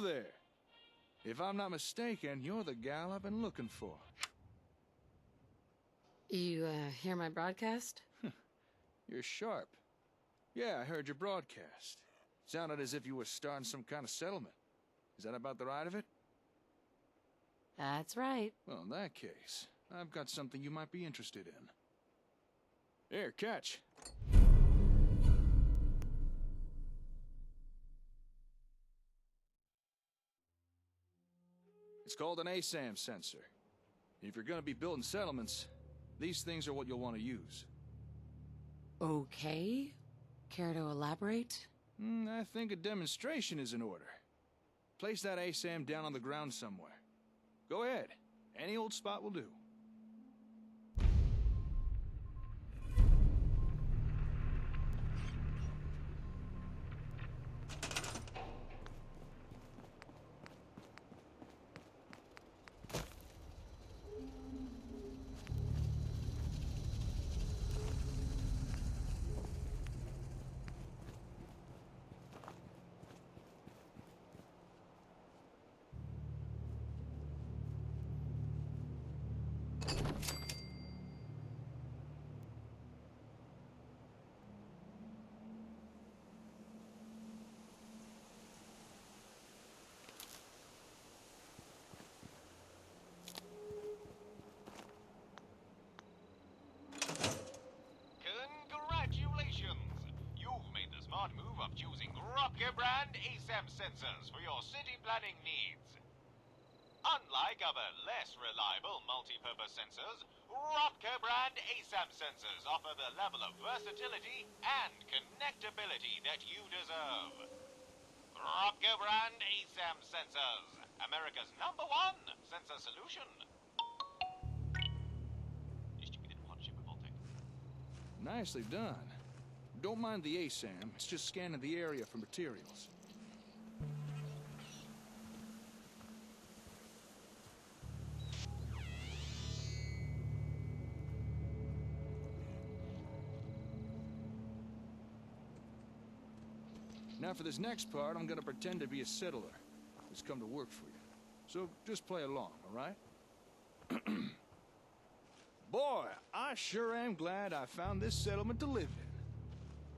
there. If I'm not mistaken, you're the gal I've been looking for. You, hear my broadcast? You're sharp. Yeah, I heard your broadcast. Sounded as if you were starting some kind of settlement. Is that about the right of it? That's right. Well, in that case, I've got something you might be interested in. Here, catch. It's called an ASAM sensor. If you're gonna be building settlements, these things are what you'll want to use. Okay. Care to elaborate? I think a demonstration is in order. Place that ASAM down on the ground somewhere. Go ahead. Any old spot will do. Choosing Röpke brand ASAM sensors for your city planning needs. Unlike other less reliable multi-purpose sensors, Röpke brand ASAM sensors offer the level of versatility and connectability that you deserve. Röpke brand ASAM sensors, America's #1 sensor solution. Nicely done. Don't mind the ASAM, it's just scanning the area for materials. Now for this next part, I'm gonna pretend to be a settler who's come to work for you. So just play along, all right? Boy, I sure am glad I found this settlement to live in.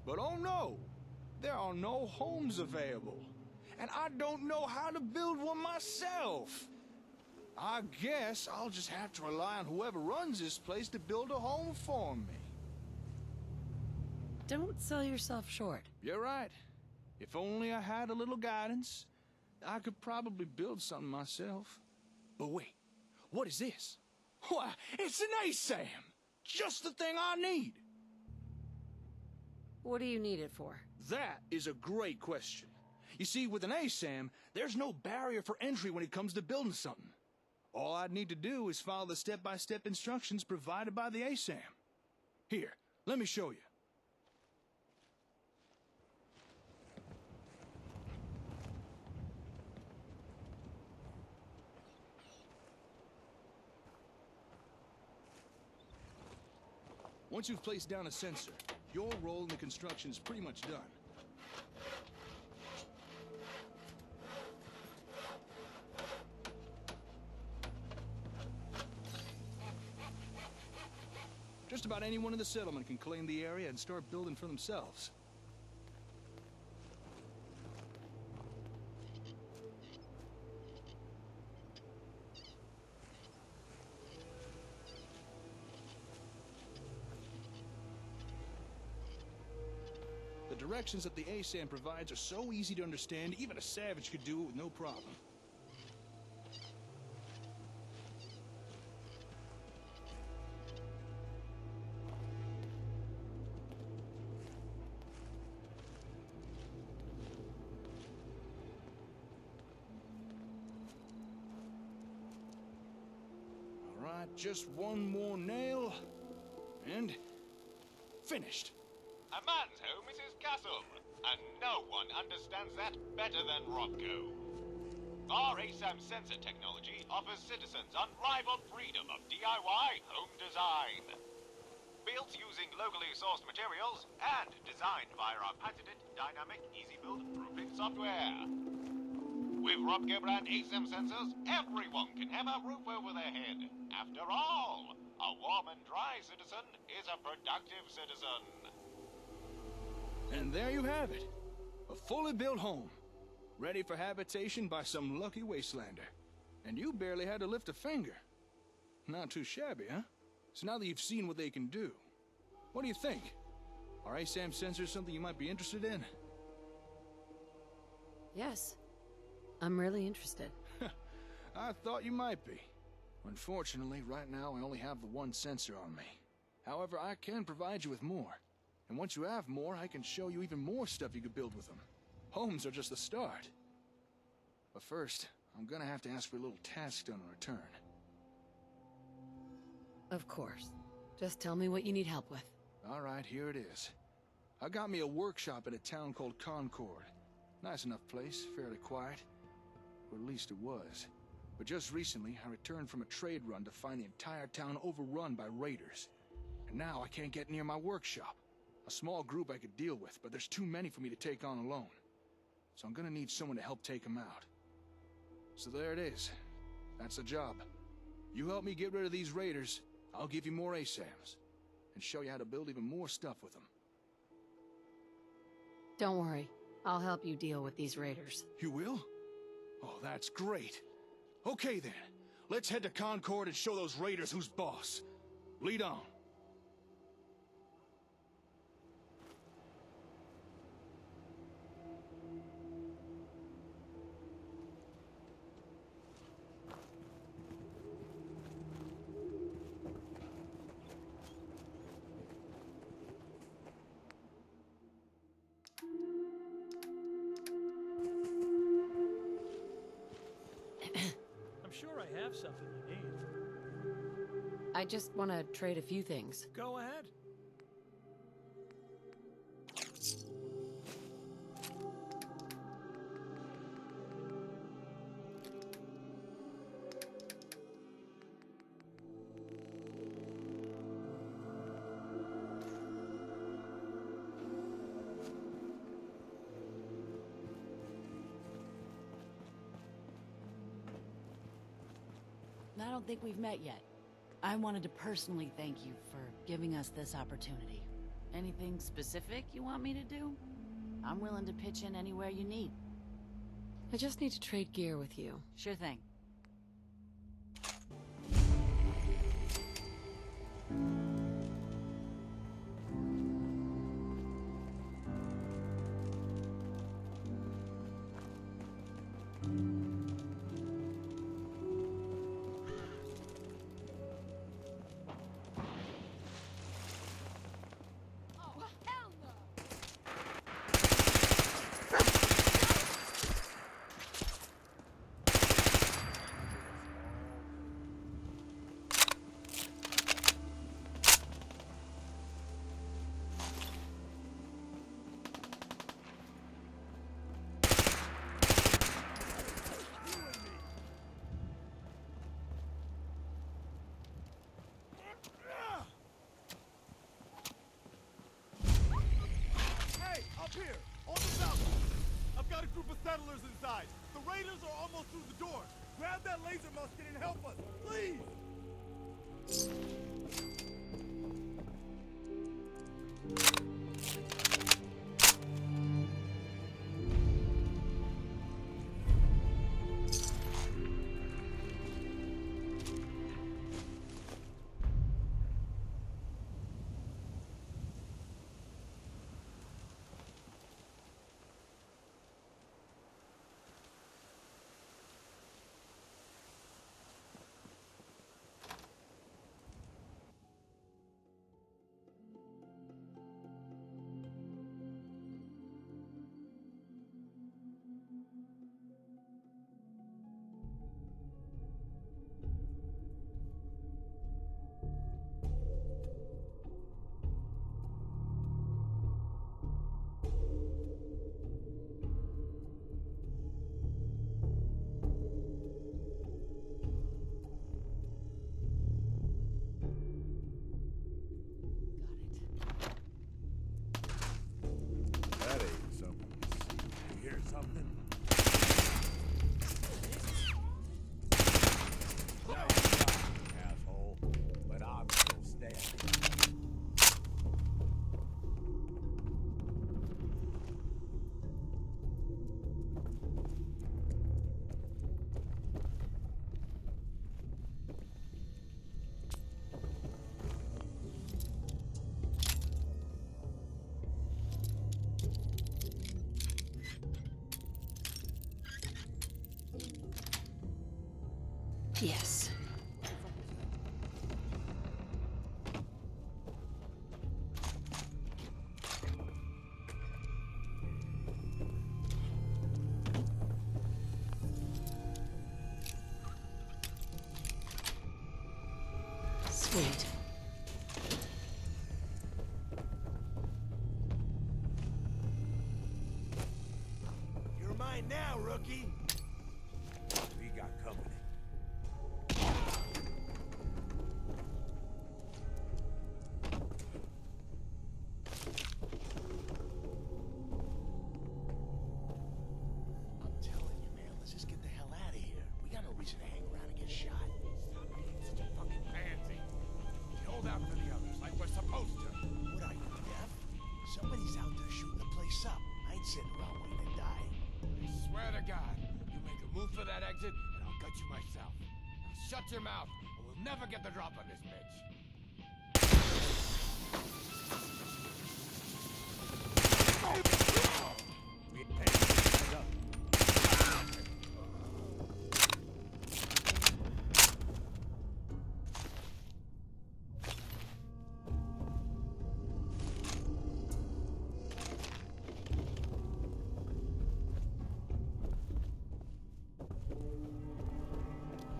But oh no, there are no homes available. And I don't know how to build one myself. I guess I'll just have to rely on whoever runs this place to build a home for me. Don't sell yourself short. You're right. If only I had a little guidance, I could probably build something myself. But wait, what is this? Why, it's an ASAM! Just the thing I need! What do you need it for? That is a great question. You see, with an ASAM, there's no barrier for entry when it comes to building something. All I'd need to do is follow the step-by-step instructions provided by the ASAM. Here, let me show you. Once you've placed down a sensor, your role in the construction is pretty much done. Just about anyone in the settlement can claim the area and start building for themselves. The directions that the ASAM provides are so easy to understand, even a savage could do it with no problem. All right, just one more nail, and finished. A man's home is his castle, and no one understands that better than Röpke. Our ASAM sensor technology offers citizens unrivaled freedom of DIY home design. Built using locally sourced materials and designed via our patented dynamic easy build roofing software. With Rotke brand ASEM sensors, everyone can have a roof over their head. After all, a warm and dry citizen is a productive citizen. And there you have it. A fully built home. Ready for habitation by some lucky wastelander. And you barely had to lift a finger. Not too shabby, huh? So now that you've seen what they can do, what do you think? Are ASAM sensors something you might be interested in? Yes. I'm really interested. I thought you might be. Unfortunately, right now I only have the one sensor on me. However, I can provide you with more. And once you have more, I can show you even more stuff you could build with them. Homes are just the start. But first, I'm gonna have to ask for a little task done in return. Of course. Just tell me what you need help with. Alright, here it is. I got me a workshop in a town called Concord. Nice enough place, fairly quiet. Or at least it was. But just recently, I returned from a trade run to find the entire town overrun by raiders. And now I can't get near my workshop. A small group I could deal with, but there's too many for me to take on alone. So I'm gonna need someone to help take them out. So there it is. That's the job. You help me get rid of these raiders, I'll give you more ASAMs. And show you how to build even more stuff with them. Don't worry. I'll help you deal with these raiders. You will? Oh, that's great. Okay then. Let's head to Concord and show those raiders who's boss. Lead on. I'm sure I have something you need. I just want to trade a few things. Go ahead. I don't think we've met yet. I wanted to personally thank you for giving us this opportunity. Anything specific you want me to do? I'm willing to pitch in anywhere you need. I just need to trade gear with you. Sure thing. Hey, up here, on the balcony. I've got a group of settlers inside. The raiders are almost through the door. Grab that laser musket and help us, please! Sweet. You're mine now, rookie. We got company. I'm telling you, man, let's just get the hell out of here. We got no reason to hang around and get shot. Stop being such a fucking pansy. Hold out for the others like we're supposed to. What are you, deaf? Somebody's out there shooting the place up. I ain't sitting around waiting to die. I swear to God, you make a move for that exit, and I'll gut you myself. Now shut your mouth, or we'll never get the drop on this bitch.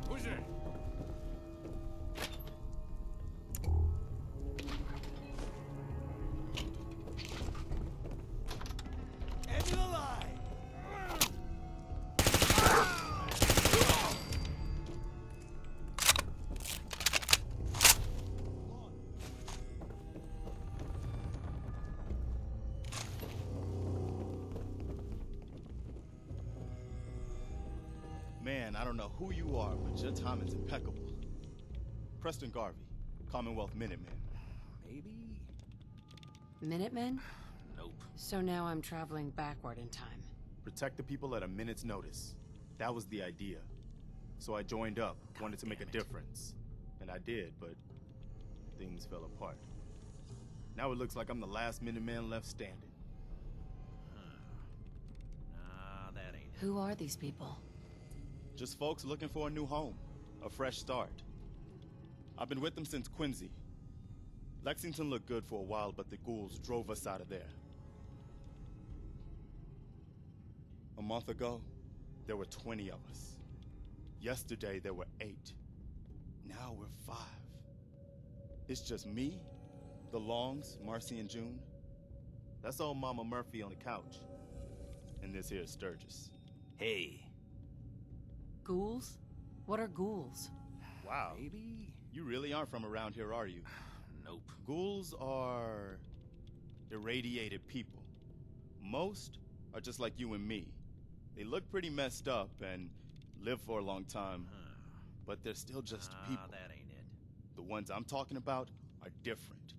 Who's it? End of the line! Man, I don't know who you are, but your timing's impeccable. Preston Garvey, Commonwealth Minutemen. Maybe? Minutemen? Nope. So now I'm traveling backward in time. Protect the people at a minute's notice. That was the idea. So I joined up, wanted to make a difference. And I did, but things fell apart. Now it looks like I'm the last Minuteman left standing. Nah, that ain't it. Who are these people? Just folks looking for a new home, a fresh start. I've been with them since Quincy. Lexington looked good for a while, but the ghouls drove us out of there. A month ago, there were 20 of us. Yesterday, there were 8. Now we're 5. It's just me, the Longs, Marcy and June. That's old Mama Murphy on the couch. And this here is Sturgis. Hey, Ghouls? What are ghouls? Wow. maybe? You really aren't from around here, are you? Nope. Ghouls are irradiated people. Most are just like you and me. They look pretty messed up and live for a long time, but they're still just people. That ain't it. The ones I'm talking about are different.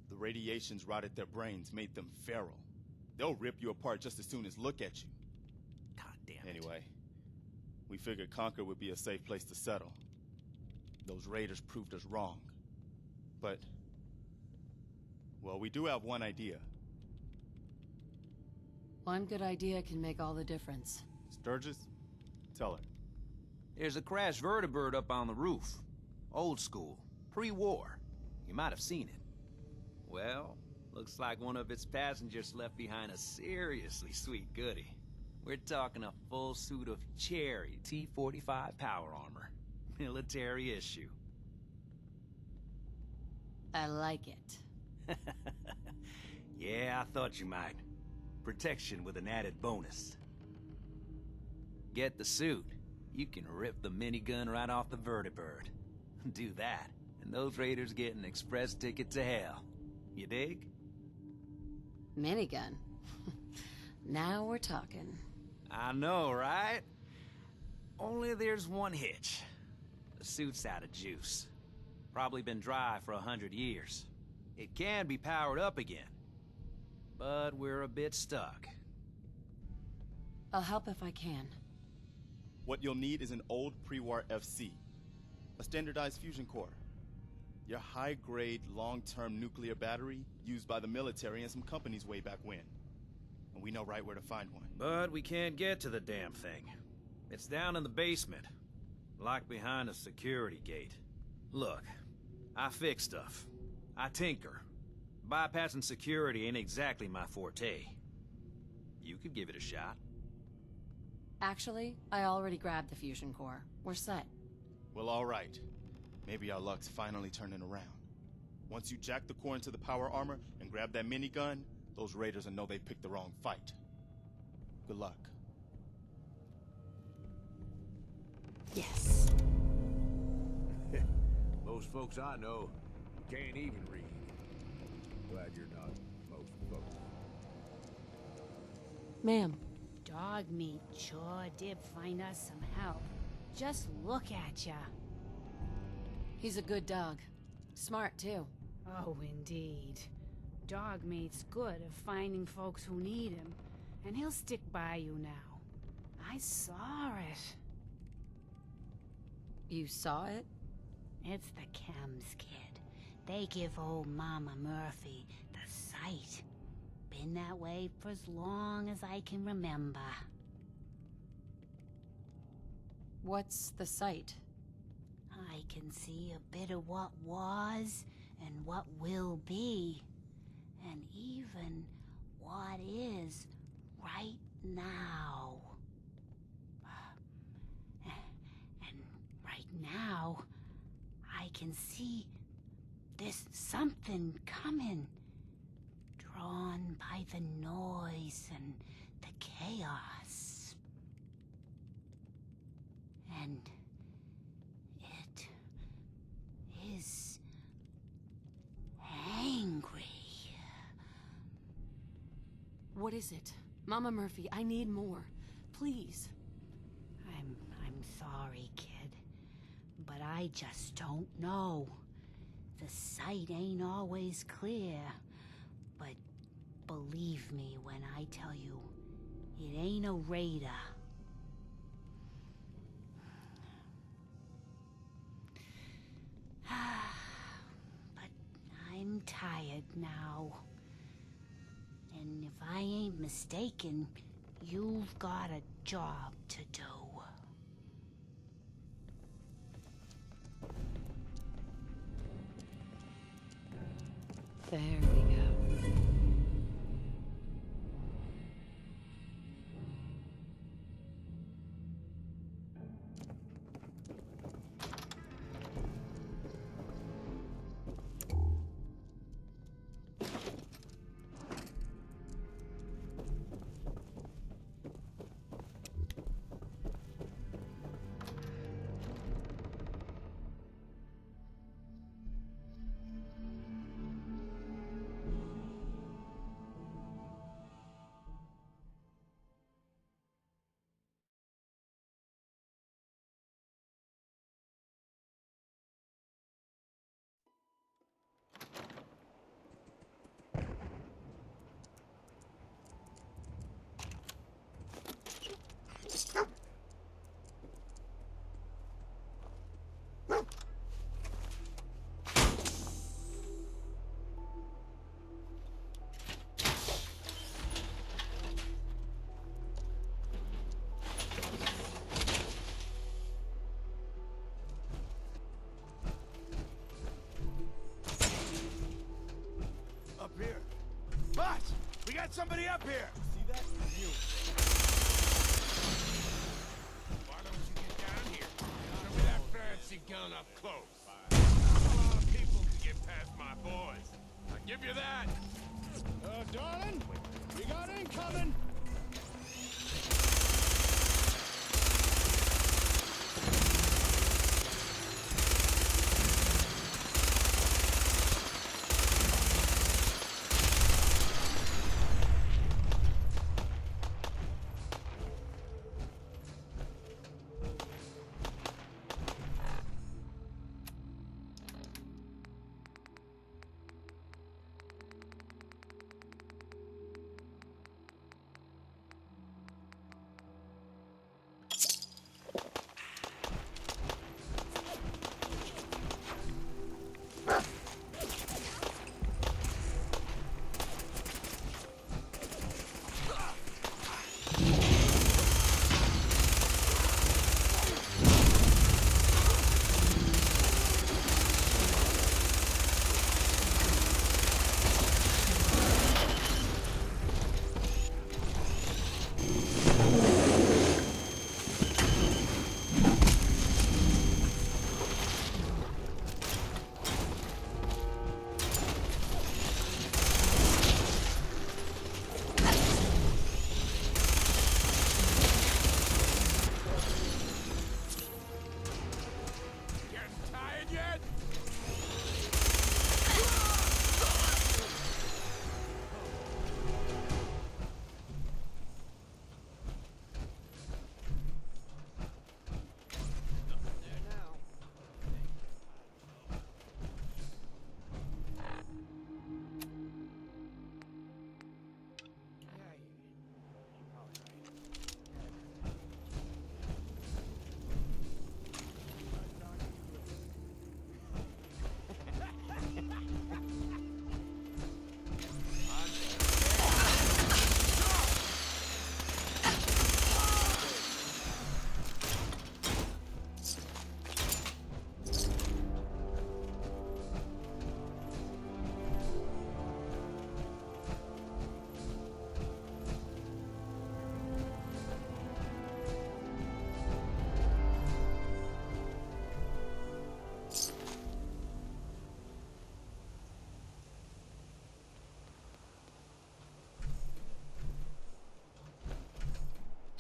The radiations rotted their brains, made them feral. They'll rip you apart just as soon as look at you. God damn it. Anyway, we figured Concord would be a safe place to settle. Those raiders proved us wrong. But, well, we do have one idea. One good idea can make all the difference. Sturgis, tell her. There's a crashed vertibird up on the roof. Old school. Pre-war. You might have seen it. Well, looks like one of its passengers left behind a seriously sweet goodie. We're talking a full suit of cherry T-45 power armor. Military issue. I like it. Yeah, I thought you might. Protection with an added bonus. Get the suit. You can rip the minigun right off the vertibird. Do that, and those raiders get an express ticket to hell. You dig? Minigun. Now we're talking. I know, right? Only there's one hitch. The suit's out of juice. Probably been dry for 100 years. It can be powered up again. But we're a bit stuck. I'll help if I can. What you'll need is an old pre-war FC, a standardized fusion core, your high-grade, long-term nuclear battery used by the military and some companies way back when. And we know right where to find one. But we can't get to the damn thing. It's down in the basement, locked behind a security gate. Look, I fix stuff. I tinker. Bypassing security ain't exactly my forte. You could give it a shot. Actually, I already grabbed the fusion core. We're set. Well, all right. Maybe our luck's finally turning around. Once you jack the core into the power armor and grab that minigun, those raiders will know they picked the wrong fight. Good luck. Yes. Most folks I know can't even read. Glad you're not most folks. Ma'am. Dog meat sure did find us some help. Just look at ya. He's a good dog. Smart, too. Oh, indeed. Dog meat's good at finding folks who need him, and he'll stick by you now. I saw it. You saw it? It's the chems, kid. They give old Mama Murphy the sight. Been that way for as long as I can remember. What's the sight? I can see a bit of what was and what will be, and even what is right now. And right now, I can see there's something coming, drawn by the noise and the chaos. And it is angry. What is it? Mama Murphy, I need more. Please. I'm sorry, kid, but I just don't know. The sight ain't always clear, but believe me when I tell you, it ain't a raider. But I'm tired now. And if I ain't mistaken, you've got a job to do. There we go. Up here. Boss! We got somebody up here! See that? You. Why don't you get down here? Show me that fancy gun up close. Not a lot of people can get past my boys. I'll give you that. Darling, we got incoming!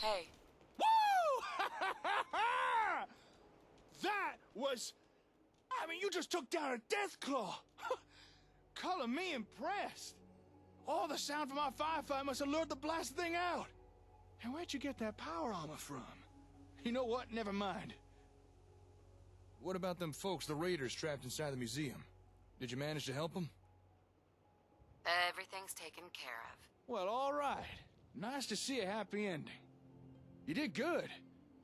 Hey, Woo! That was... I mean, you just took down a Deathclaw. Color me impressed. All the sound from our firefight must have lured the blast thing out. And where'd you get that power armor from? You know what? Never mind. What about them folks, the raiders trapped inside the museum? Did you manage to help them? everything's taken care of. Well, all right. Nice to see a happy ending. You did good.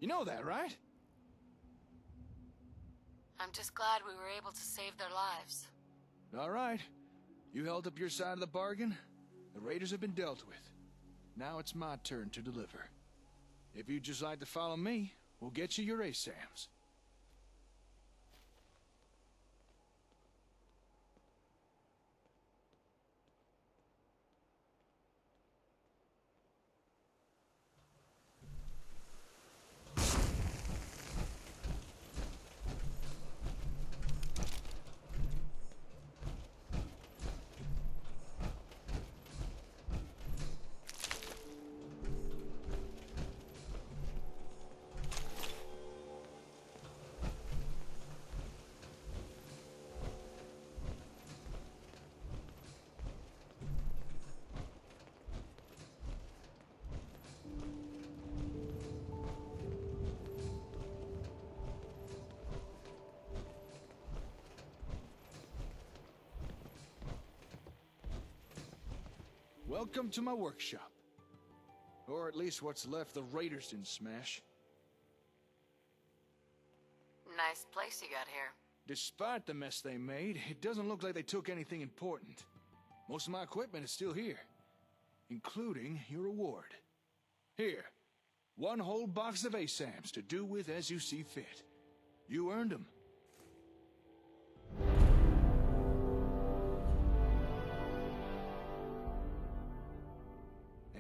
You know that, right? I'm just glad we were able to save their lives. All right. You held up your side of the bargain. The raiders have been dealt with. Now it's my turn to deliver. If you'd just like to follow me, we'll get you your ASAMs. Welcome to my workshop. Or at least what's left the raiders didn't smash. Nice place you got here. Despite the mess they made, it doesn't look like they took anything important. Most of my equipment is still here, including your reward. Here, one whole box of ASAMs to do with as you see fit. You earned them.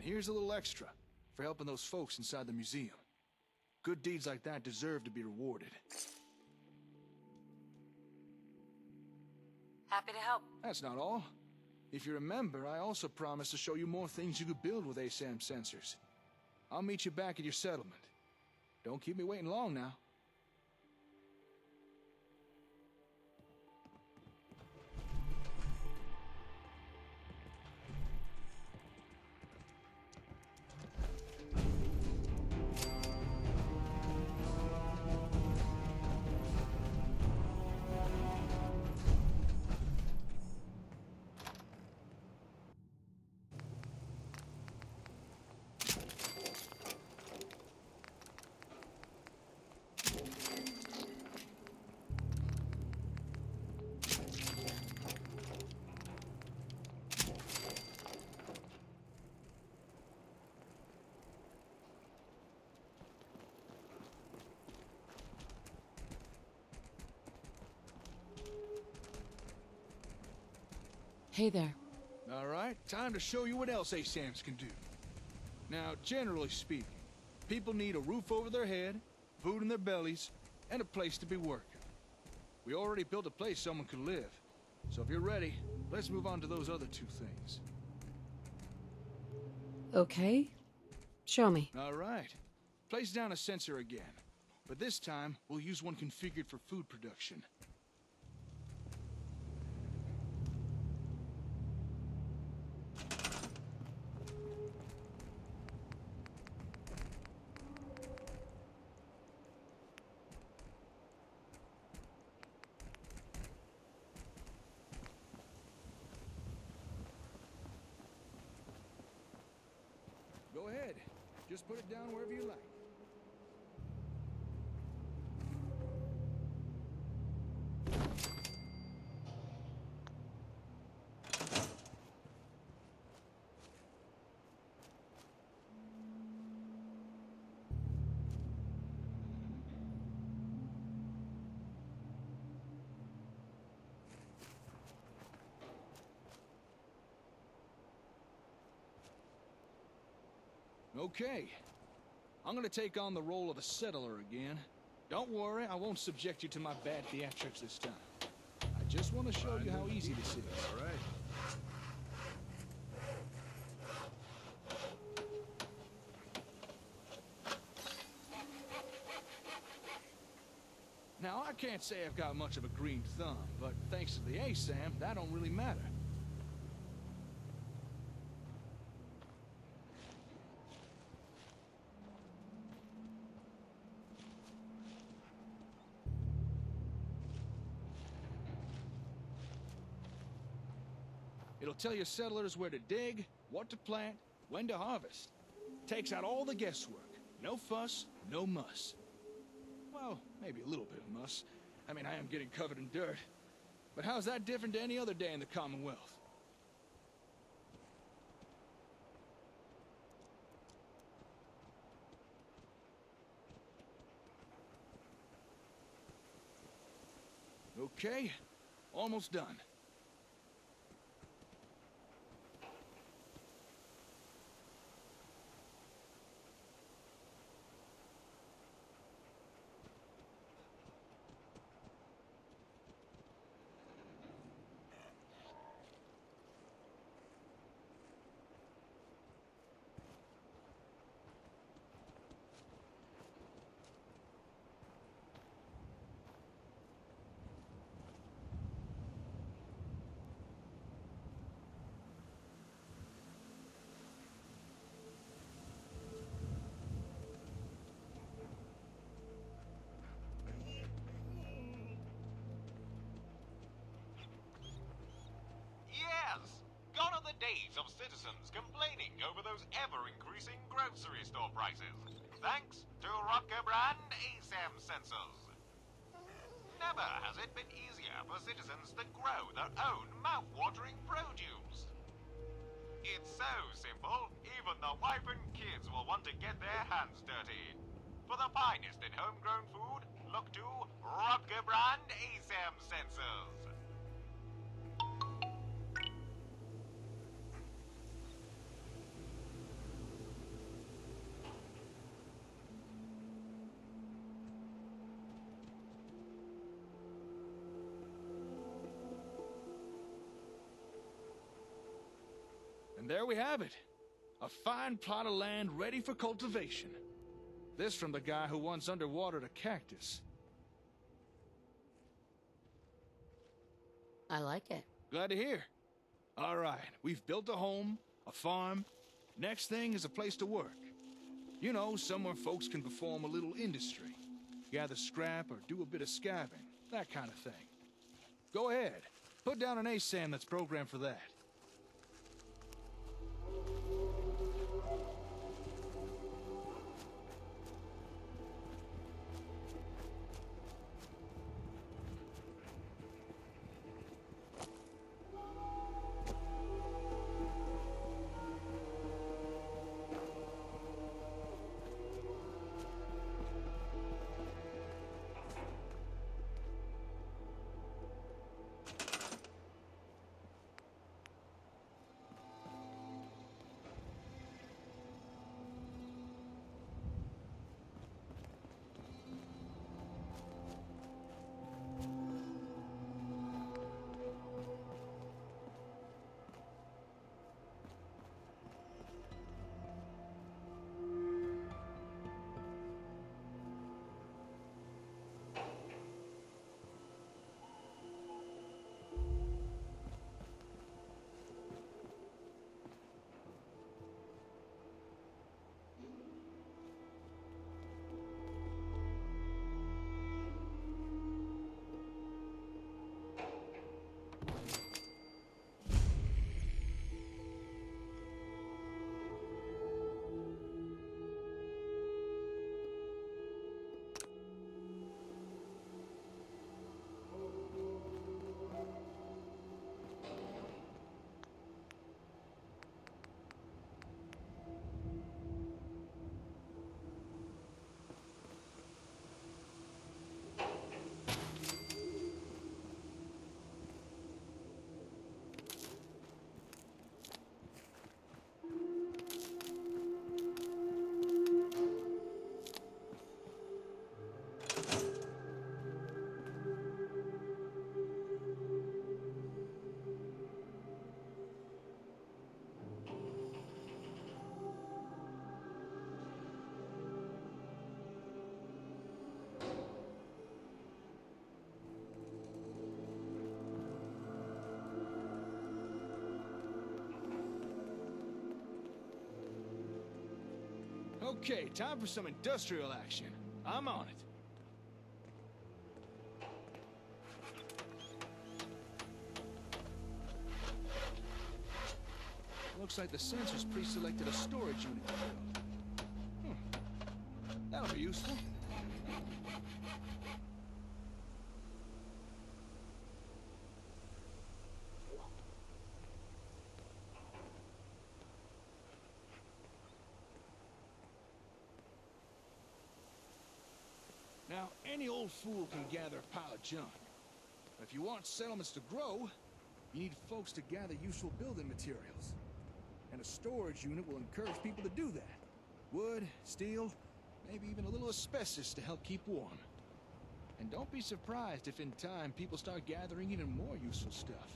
And here's a little extra for helping those folks inside the museum. Good deeds like that deserve to be rewarded. Happy to help. That's not all. If you remember, I also promised to show you more things you could build with ASAM sensors. I'll meet you back at your settlement. Don't keep me waiting long now. Hey there. All right, time to show you what else ASAMs can do. Now, generally speaking, people need a roof over their head, food in their bellies, and a place to be working. We already built a place someone could live. So if you're ready, let's move on to those other two things. Okay. Show me. All right. Place down a sensor again. But this time, we'll use one configured for food production. Go ahead. Just put it down wherever you like. Okay. I'm gonna take on the role of the settler again. Don't worry, I won't subject you to my bad theatrics this time. I just want to show you how easy this is. All right. Now, I can't say I've got much of a green thumb, but thanks to the ASAM, that don't really matter. It'll tell your settlers where to dig, what to plant, when to harvest. Takes out all the guesswork. No fuss, no muss. Well, maybe a little bit of muss. I mean, I am getting covered in dirt. But how's that different to any other day in the Commonwealth? Okay, almost done. Days of citizens complaining over those ever-increasing grocery store prices, thanks to Rutger Brand ASAM sensors. Never has it been easier for citizens to grow their own mouth-watering produce. It's so simple, even the wife and kids will want to get their hands dirty. For the finest in homegrown food, look to Rutger Brand ASAM sensors. And there we have it. A fine plot of land ready for cultivation. This from the guy who once underwatered a cactus. I like it. Glad to hear. All right, we've built a home, a farm. Next thing is a place to work. You know, somewhere folks can perform a little industry. Gather scrap or do a bit of scabbing, that kind of thing. Go ahead. Put down an ASAM that's programmed for that. Okay, time for some industrial action. I'm on it. Looks like the sensors pre-selected a storage unit to build. That'll be useful. Now, any old fool can gather a pile of junk. But if you want settlements to grow, you need folks to gather useful building materials. And a storage unit will encourage people to do that. Wood, steel, maybe even a little asbestos to help keep warm. And don't be surprised if in time people start gathering even more useful stuff.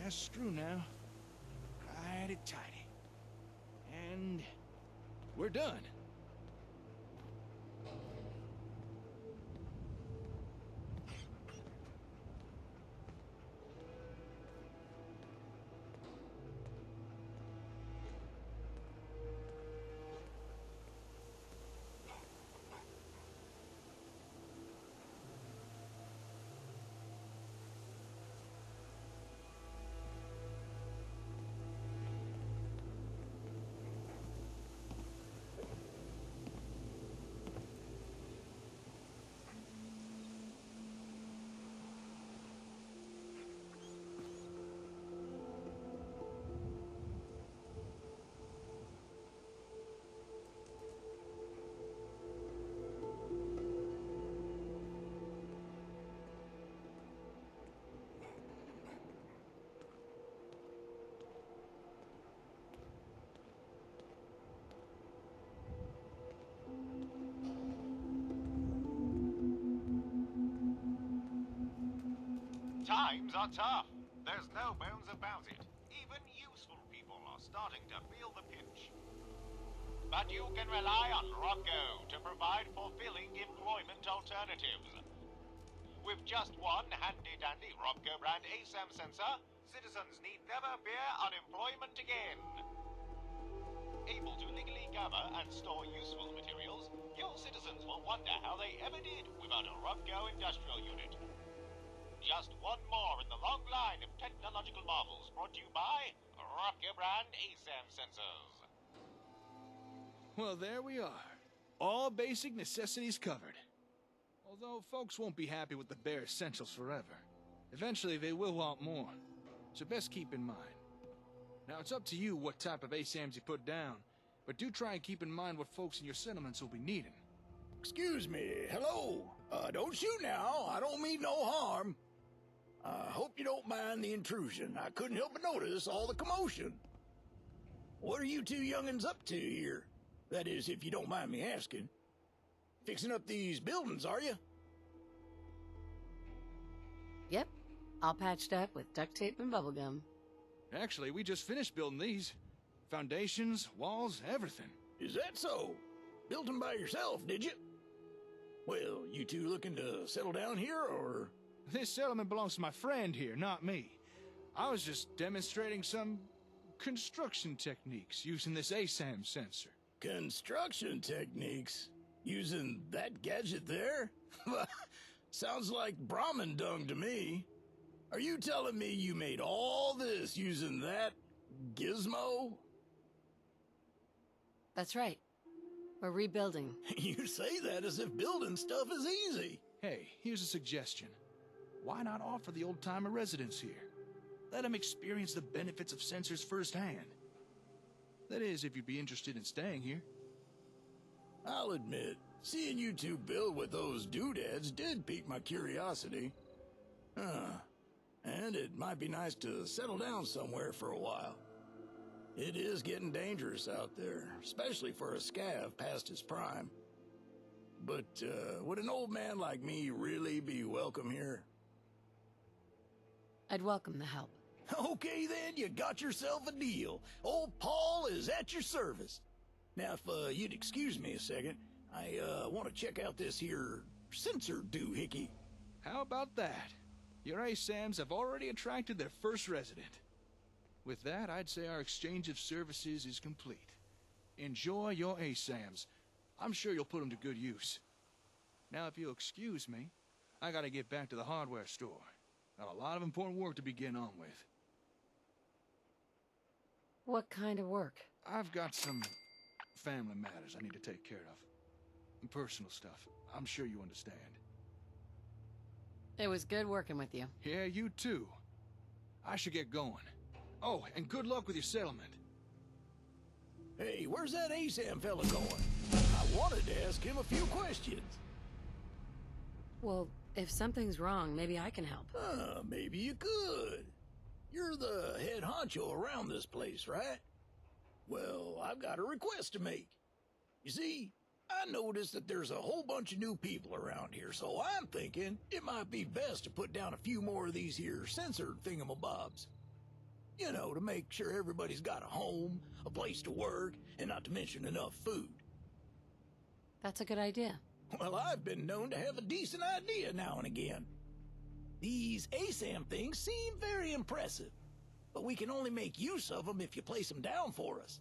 Last screw now. Righty tighty. And we're done. Times are tough. There's no bones about it. Even useful people are starting to feel the pinch. But you can rely on Rocco to provide fulfilling employment alternatives. With just one handy-dandy Rocco brand ASAM sensor, citizens need never fear unemployment again. Able to legally gather and store useful materials, your citizens will wonder how they ever did without a Rocco industrial unit. Just one more in the long line of technological marvels brought to you by Rocco brand ASAM sensors. Well, there we are. All basic necessities covered. Although folks won't be happy with the bare essentials forever. Eventually they will want more. So best keep in mind. Now it's up to you what type of ASAMs you put down, but do try and keep in mind what folks in your settlements will be needing. Excuse me, hello. Don't shoot now. I don't mean no harm. I hope you don't mind the intrusion. I couldn't help but notice all the commotion. What are you two young'uns up to here? That is, if you don't mind me asking. Fixing up these buildings, are you? Yep. All patched up with duct tape and bubblegum. Actually, we just finished building these. Foundations, walls, everything. Is that so? Built them by yourself, did you? Well, you two looking to settle down here, or...? This settlement belongs to my friend here, not me. I was just demonstrating some construction techniques using this ASAM sensor. Construction techniques? Using that gadget there? Sounds like Brahmin dung to me. Are you telling me you made all this using that gizmo? That's right. We're rebuilding. You say that as if building stuff is easy. Hey, here's a suggestion. Why not offer the old-timer residents here? Let them experience the benefits of sensors firsthand. That is, if you'd be interested in staying here. I'll admit, seeing you two build with those doodads did pique my curiosity. And it might be nice to settle down somewhere for a while. It is getting dangerous out there, especially for a scav past his prime. But, would an old man like me really be welcome here? I'd welcome the help. Okay then, you got yourself a deal. Old Paul is at your service. Now, if you'd excuse me a second, I want to check out this here sensor doohickey. How about that? Your ASAMs have already attracted their first resident. With that, I'd say our exchange of services is complete. Enjoy your ASAMs. I'm sure you'll put them to good use. Now, if you'll excuse me, I gotta get back to the hardware store. Got a lot of important work to be getting on with. What kind of work? I've got some family matters I need to take care of. Personal stuff. I'm sure you understand. It was good working with you. Yeah, you too. I should get going. Oh, and good luck with your settlement. Hey, where's that ASAM fella going? I wanted to ask him a few questions. Well, if something's wrong, maybe I can help. Maybe you could. You're the head honcho around this place, right? Well, I've got a request to make. You see, I noticed that there's a whole bunch of new people around here, so I'm thinking it might be best to put down a few more of these here censored thingamabobs. You know, to make sure everybody's got a home, a place to work, and not to mention enough food. That's a good idea. Well, I've been known to have a decent idea now and again. These ASAM things seem very impressive, but we can only make use of them if you place them down for us.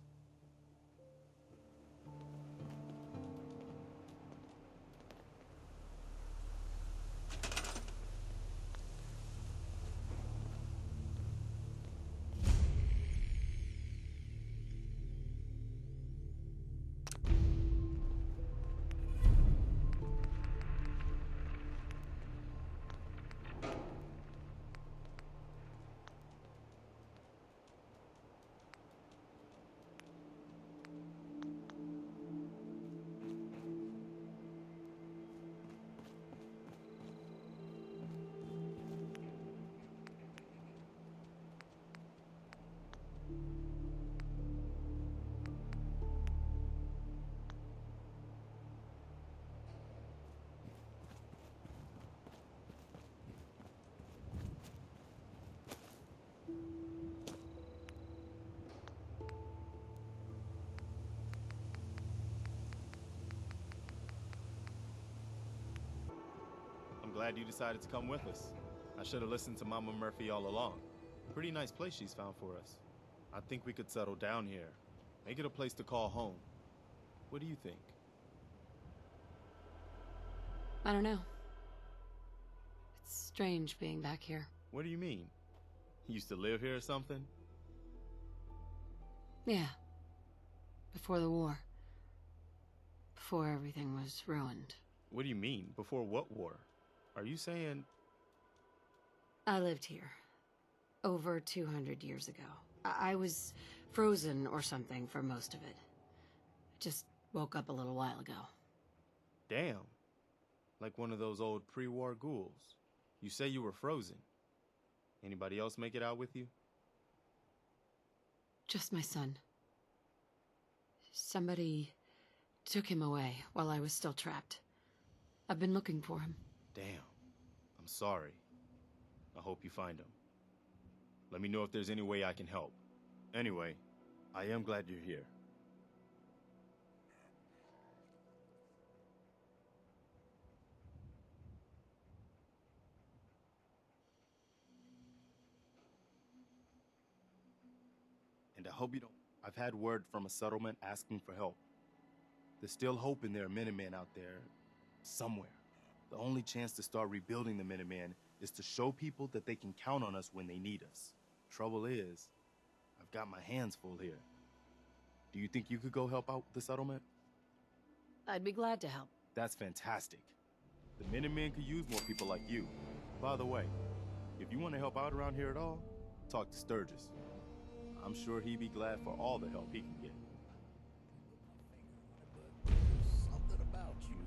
Glad you decided to come with us. I should have listened to Mama Murphy all along. Pretty nice place she's found for us. I think we could settle down here. Make it a place to call home. What do you think? I don't know. It's strange being back here. What do you mean? You used to live here or something? Yeah. Before the war. Before everything was ruined. What do you mean? Before what war? Are you saying... I lived here. Over 200 years ago. I was frozen or something for most of it. Just woke up a little while ago. Damn. Like one of those old pre-war ghouls. You say you were frozen. Anybody else make it out with you? Just my son. Somebody took him away while I was still trapped. I've been looking for him. Damn. I'm sorry. I hope you find him. Let me know if there's any way I can help. Anyway, I am glad you're here. And I hope you don't... I've had word from a settlement asking for help. There's still hope in there are Minutemen out there somewhere. The only chance to start rebuilding the Minutemen is to show people that they can count on us when they need us. Trouble is, I've got my hands full here. Do you think you could go help out the settlement? I'd be glad to help. That's fantastic. The Minutemen could use more people like you. By the way, if you want to help out around here at all, talk to Sturgis. I'm sure he'd be glad for all the help he can get. Something about you.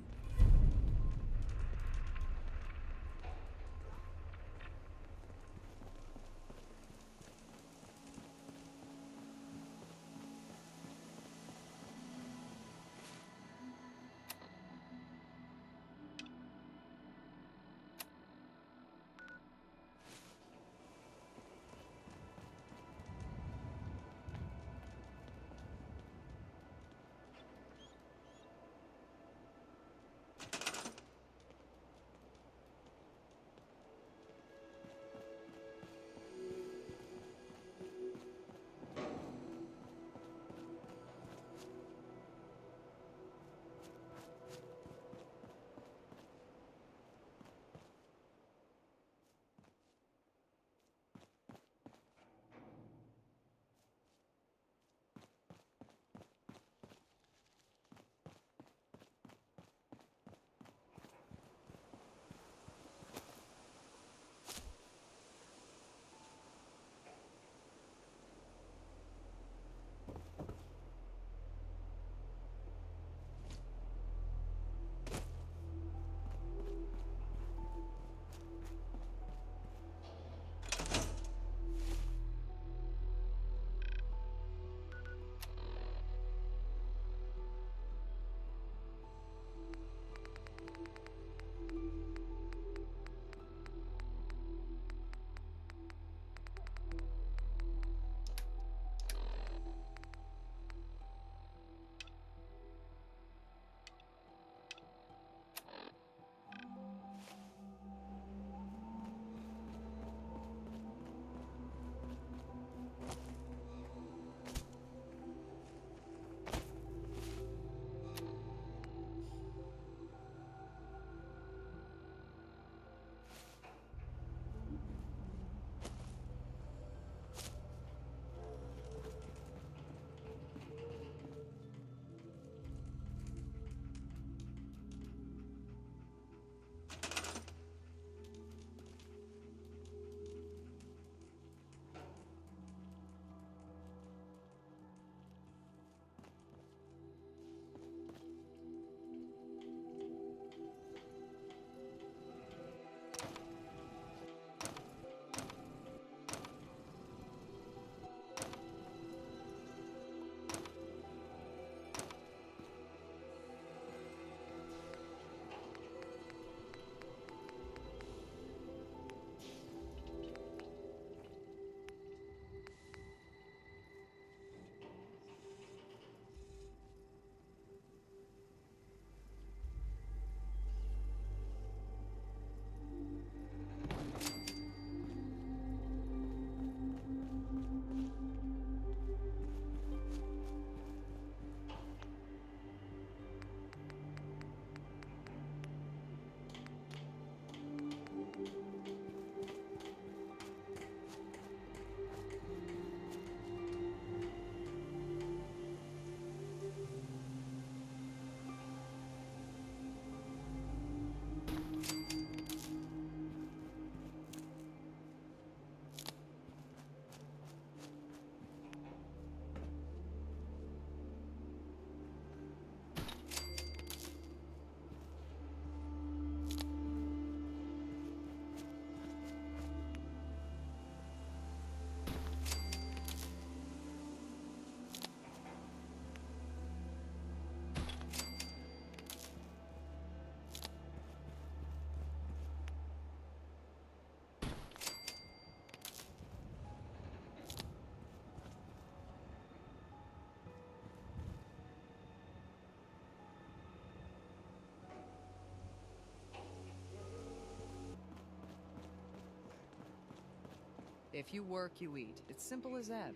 If you work, you eat. It's simple as that.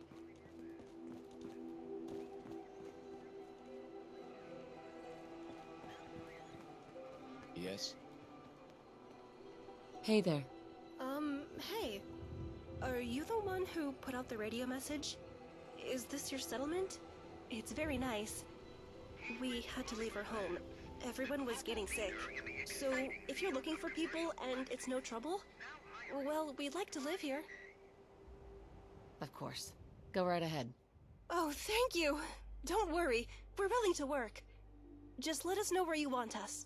Yes? Hey there. Hey. Are you the one who put out the radio message? Is this your settlement? It's very nice. We had to leave our home. Everyone was getting sick. So, if you're looking for people and it's no trouble, well, we'd like to live here. Of course. Go right ahead. Oh, thank you! Don't worry, we're willing to work. Just let us know where you want us.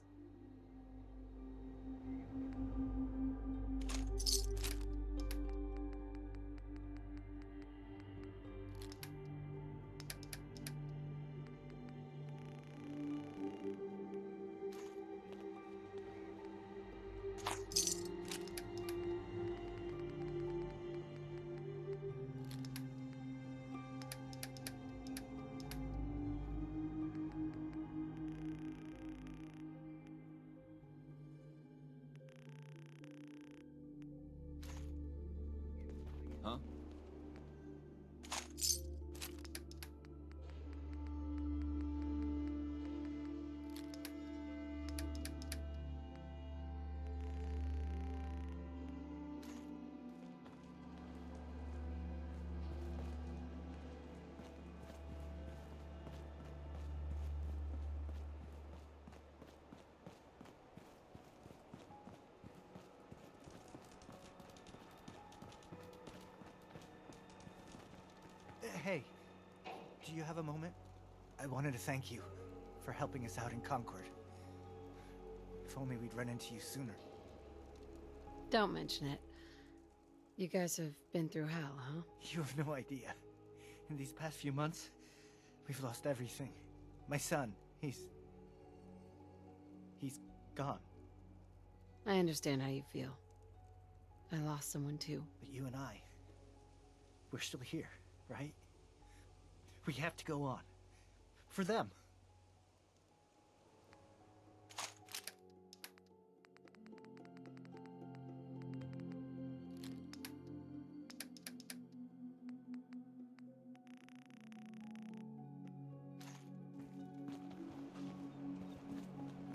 Huh? Hey, do you have a moment? I wanted to thank you for helping us out in Concord. If only we'd run into you sooner. Don't mention it. You guys have been through hell, huh? You have no idea. In these past few months, we've lost everything. My son, he's gone. I understand how you feel. I lost someone too. But you and I, we're still here, right? We have to go on. For them.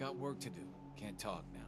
Got work to do. Can't talk now.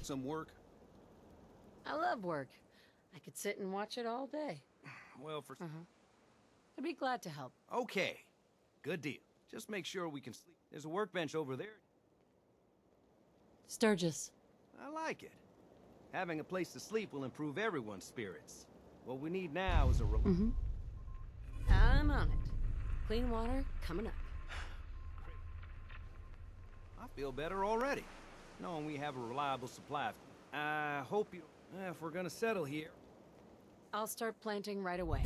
some work? I love work. I could sit and watch it all day. Well, for... I'd be glad to help. Okay. Good deal. Just make sure we can sleep. There's a workbench over there. Sturgis. I like it. Having a place to sleep will improve everyone's spirits. What we need now is a... I'm on it. Clean water coming up. I feel better already, knowing we have a reliable supply. I hope you... if we're gonna settle here... I'll start planting right away.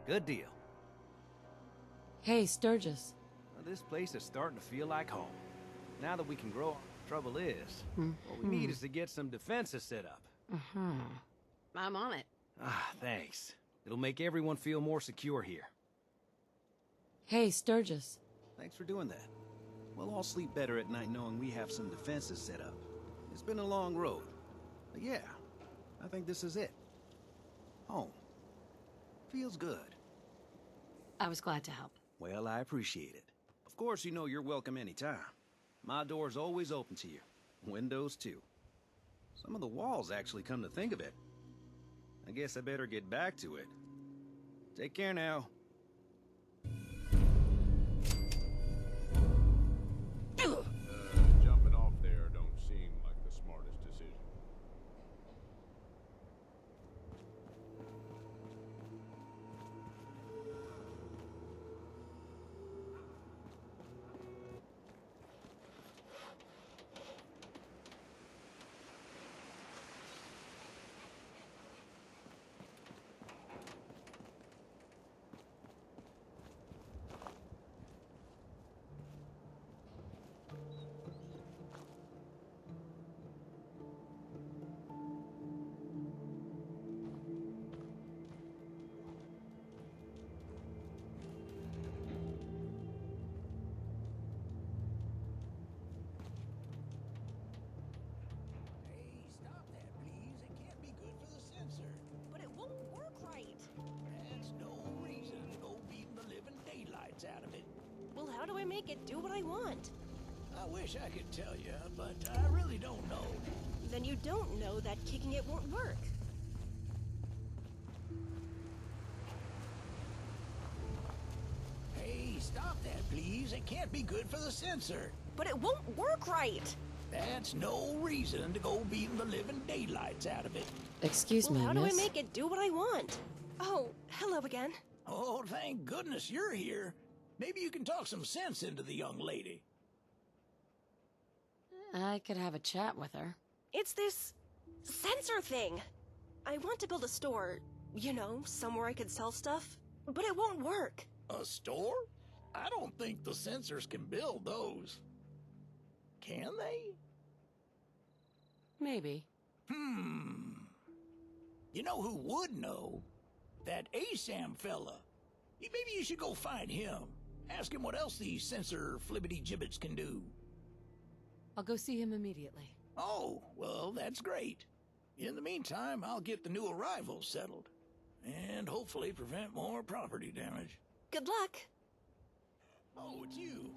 Good deal. Hey, Sturgis. Well, this place is starting to feel like home. Now that we can grow, trouble is, what we need is to get some defenses set up. I'm on it. Ah, thanks. It'll make everyone feel more secure here. Hey, Sturgis. Thanks for doing that. We'll all sleep better at night knowing we have some defenses set up. It's been a long road. But yeah, I think this is it. Home. Feels good. I was glad to help. Well, I appreciate it. Of course, you know you're welcome anytime. My door's always open to you. Windows, too. Some of the walls, actually, come to think of it. I guess I better get back to it. Take care now. Jumping off there don't seem like the smartest decision. But it won't work right. That's no reason to go beating the living daylights out of it. Well, how do I make it do what I want? I wish I could tell you, but I really don't know. Then you don't know that kicking it won't work. Hey, stop that, please. It can't be good for the sensor. But it won't work right. That's no reason to go beating the living daylights out of it. Excuse Well, me, how do I miss? make it do what I want? Oh, hello again. Oh, thank goodness you're here. Maybe you can talk some sense into the young lady. I could have a chat with her. It's this sensor thing. I want to build a store, you know, somewhere I could sell stuff, but it won't work. A store? I don't think the sensors can build those. Can they? Maybe. You know who would know? That ASAM fella. Maybe you should go find him. Ask him what else these sensor flibbity-gibbets can do. I'll go see him immediately. Oh, well, that's great. In the meantime, I'll get the new arrivals settled. And hopefully prevent more property damage. Good luck. Oh, it's you.